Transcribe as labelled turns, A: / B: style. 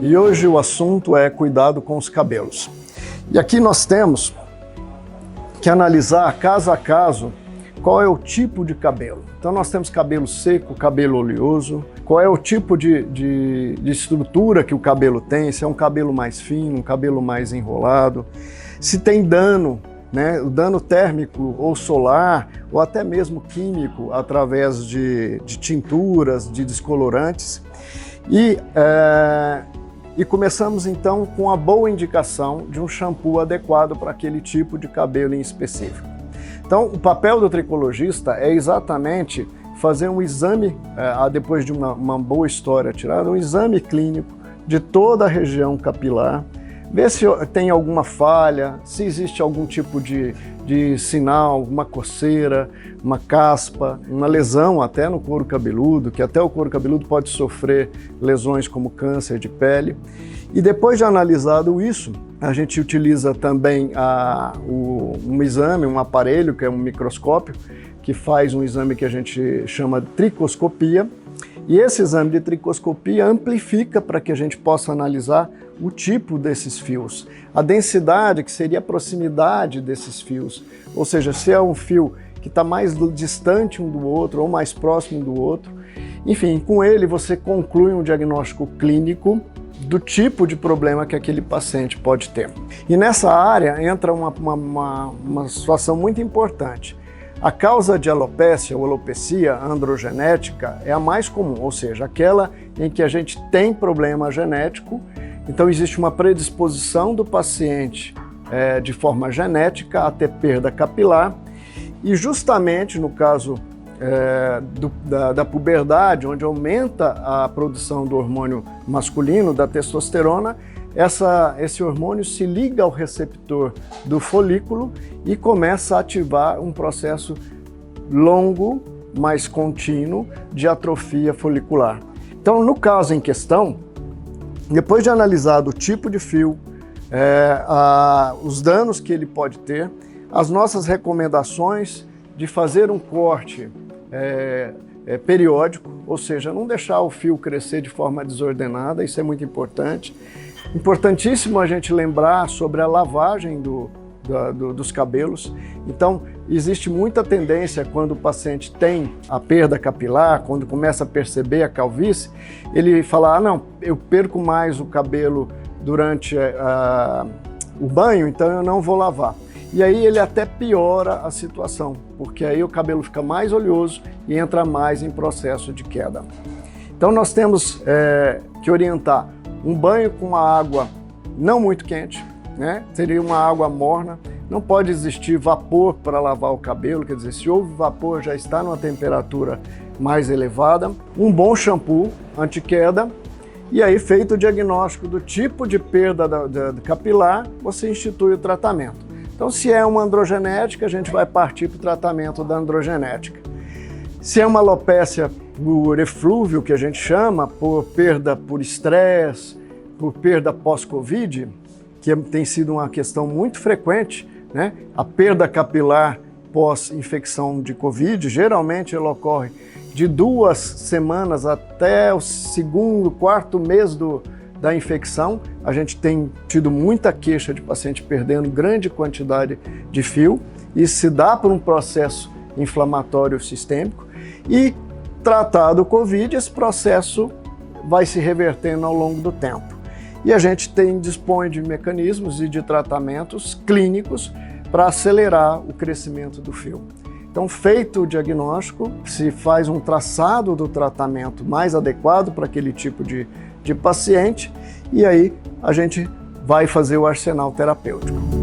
A: e hoje o assunto é cuidado com os cabelos. E aqui nós temos que analisar caso a caso qual é o tipo de cabelo. Então nós temos cabelo seco, cabelo oleoso, qual é o tipo de estrutura que o cabelo tem, se é um cabelo mais fino, um cabelo mais enrolado, se tem dano, né, o dano térmico ou solar, ou até mesmo químico, através de tinturas, de descolorantes. E começamos então com a boa indicação de um shampoo adequado para aquele tipo de cabelo em específico. Então, o papel do tricologista é exatamente fazer um exame, depois de uma boa história tirada, um exame clínico de toda a região capilar, ver se tem alguma falha, se existe algum tipo de sinal, uma coceira, uma caspa, uma lesão até no couro cabeludo, que até o couro cabeludo pode sofrer lesões como câncer de pele. E depois de analisado isso, a gente utiliza também um exame, um aparelho, que é um microscópio, que faz um exame que a gente chama de tricoscopia. E esse exame de tricoscopia amplifica para que a gente possa analisar o tipo desses fios, a densidade, que seria a proximidade desses fios, ou seja, se é um fio que está mais distante um do outro ou mais próximo do outro. Enfim, com ele você conclui um diagnóstico clínico do tipo de problema que aquele paciente pode ter. E nessa área entra uma situação muito importante. A causa de alopecia ou alopecia androgenética é a mais comum, ou seja, aquela em que a gente tem problema genético, então existe uma predisposição do paciente de forma genética a ter perda capilar, e justamente no caso da puberdade, onde aumenta a produção do hormônio masculino, da testosterona, esse hormônio se liga ao receptor do folículo e começa a ativar um processo longo, mais contínuo, de atrofia folicular. Então, no caso em questão, depois de analisado o tipo de fio, os danos que ele pode ter, as nossas recomendações de fazer um corte periódico, ou seja, não deixar o fio crescer de forma desordenada, isso é muito importante. Importantíssimo a gente lembrar sobre a lavagem dos cabelos. Então, existe muita tendência quando o paciente tem a perda capilar, quando começa a perceber a calvície, ele fala, não, eu perco mais o cabelo durante o banho, então eu não vou lavar. E aí ele até piora a situação, porque aí o cabelo fica mais oleoso e entra mais em processo de queda. Então nós temos que orientar um banho com uma água não muito quente, né? Seria uma água morna, não pode existir vapor para lavar o cabelo, quer dizer, se houve vapor já está numa temperatura mais elevada, um bom shampoo anti-queda, e aí feito o diagnóstico do tipo de perda capilar, você institui o tratamento. Então, se é uma androgenética, a gente vai partir para o tratamento da androgenética. Se é uma alopécia por eflúvio, que a gente chama, por perda por estresse, por perda pós-Covid, que tem sido uma questão muito frequente, né? A perda capilar pós-infecção de Covid, geralmente ela ocorre de 2 semanas até o segundo, quarto mês da infecção. A gente tem tido muita queixa de paciente perdendo grande quantidade de fio. Isso se dá por um processo inflamatório sistêmico e, tratado o Covid, esse processo vai se revertendo ao longo do tempo. E a gente dispõe de mecanismos e de tratamentos clínicos para acelerar o crescimento do fio. Então, feito o diagnóstico, se faz um traçado do tratamento mais adequado para aquele tipo de paciente, e aí a gente vai fazer o arsenal terapêutico.